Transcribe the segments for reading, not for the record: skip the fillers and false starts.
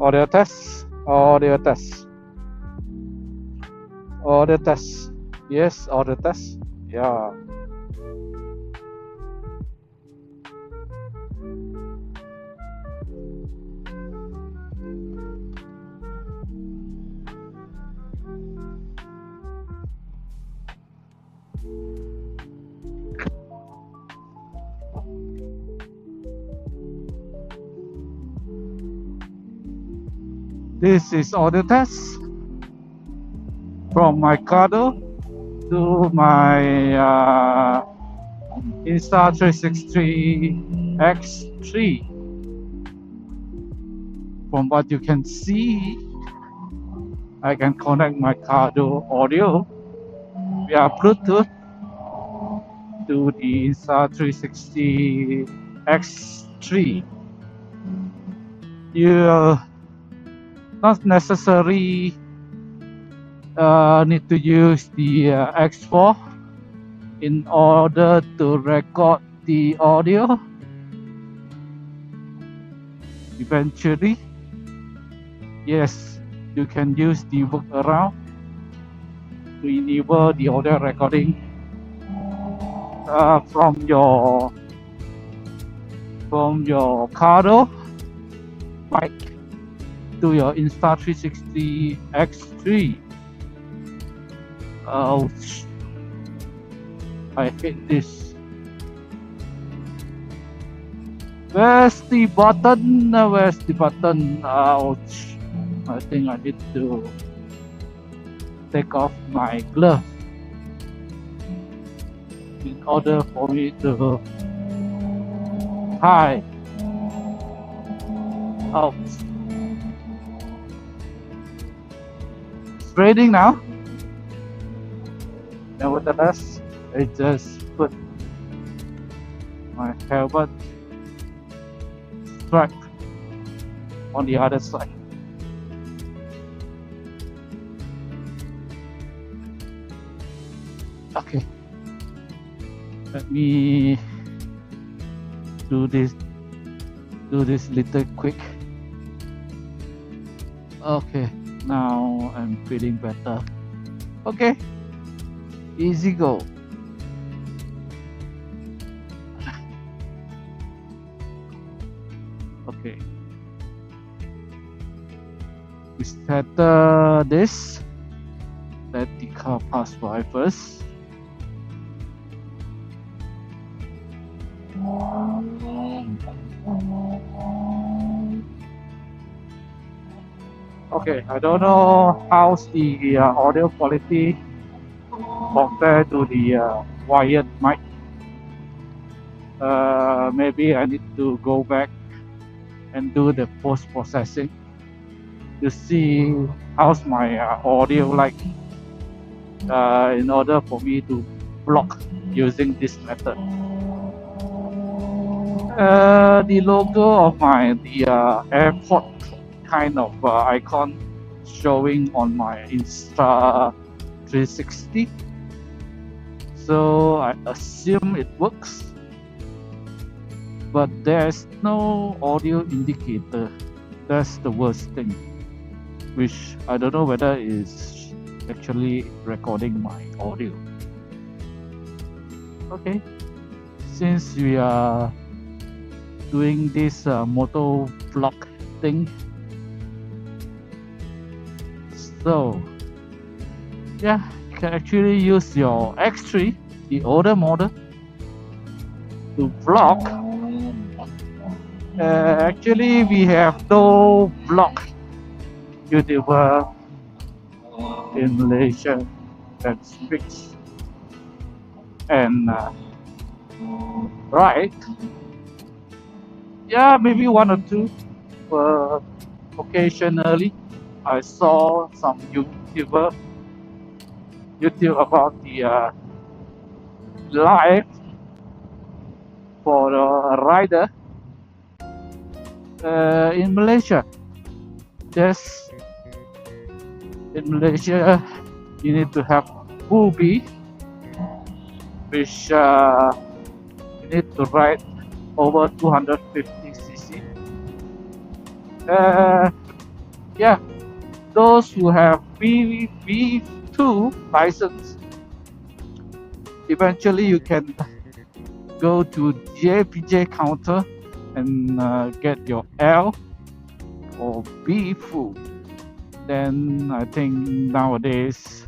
Audio test. Audio test. Audio test. Yes, audio test. Yeah. This is audio test from my Cardo to my Insta360 X3. From what you can see, I can connect my Cardo audio via Bluetooth to the Insta360 X3. You not necessarily need to use the X4 in order to record the audio. Eventually, yes, you can use the workaround to enable the audio recording from your Cardo mic to your Insta360 X3. Ouch. I hate this. Where's the button? Where's the button? Ouch. I think I need to take off my glove in order for me to tie. Ouch. It's raining now. Nevertheless, I just put my helmet strap on the other side. Okay, let me do this little quick. Okay, now I'm feeling better. Okay, easy go. Okay, we settle this. Let the car pass by first. Okay, I don't know how's the audio quality compared to the wired mic. Maybe I need to go back and do the post-processing to see how's my audio like in order for me to block using this method. The logo of the airport kind of icon showing on my Insta360, so I assume it works, but there's no audio indicator. That's the worst thing, which I don't know whether it's actually recording my audio. Okay, since we are doing this moto vlog thing, so yeah, you can actually use your X3, the older model, to vlog. Actually, we have no vlog YouTuber in Malaysia that speaks and right. Yeah, maybe one or two. Occasionally, I saw some YouTube about the live for a rider in Malaysia. Yes, in Malaysia, you need to have Ubi, which you need to ride over 250cc. Yeah, those who have B2 license, eventually you can go to JPJ counter and get your L or B full. Then I think nowadays,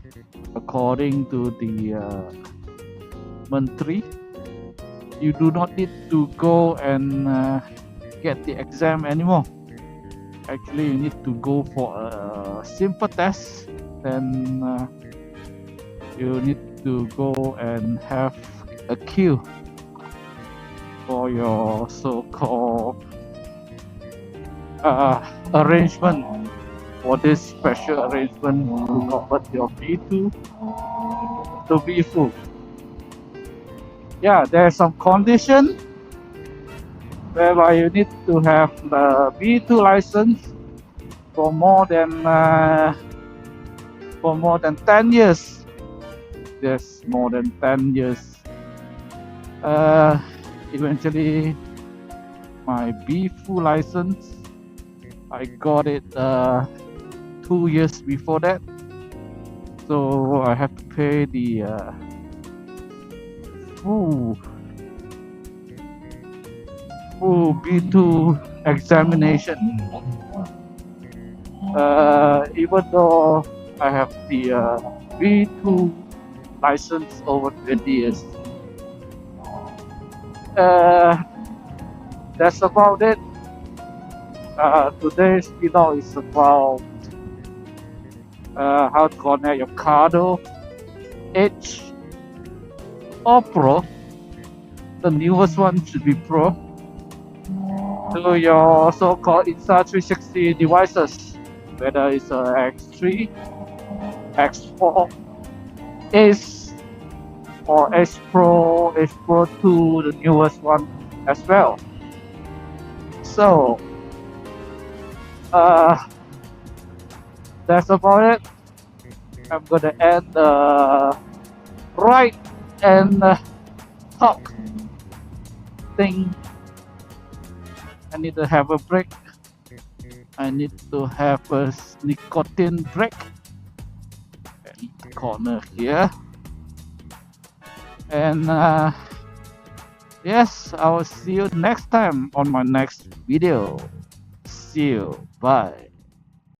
according to the Menteri, you do not need to go and get the exam anymore. Actually, you need to go for a simple test. Then you need to go and have a queue for your so-called arrangement, for this special arrangement to convert your B2 to B full. Yeah, there's some condition whereby you need to have the B2 license for more than 10 years. Yes, more than 10 years. Eventually, my B full license, I got it 2 years before that, so I have to pay the full B2 examination. Even though I have the B2 license over 20 years. That's about it. Today's video is about how to connect your Cardo Edge or Pro. The newest one should be Pro to your so-called Insta360 devices, whether it's a X3, X4, Ace, or Ace Pro 2, the newest one as well. So that's about it. I'm gonna end the ride and talk thing. I need to have a break. I need to have a nicotine break. And corner here. And yes, I will see you next time on my next video. See you. Bye.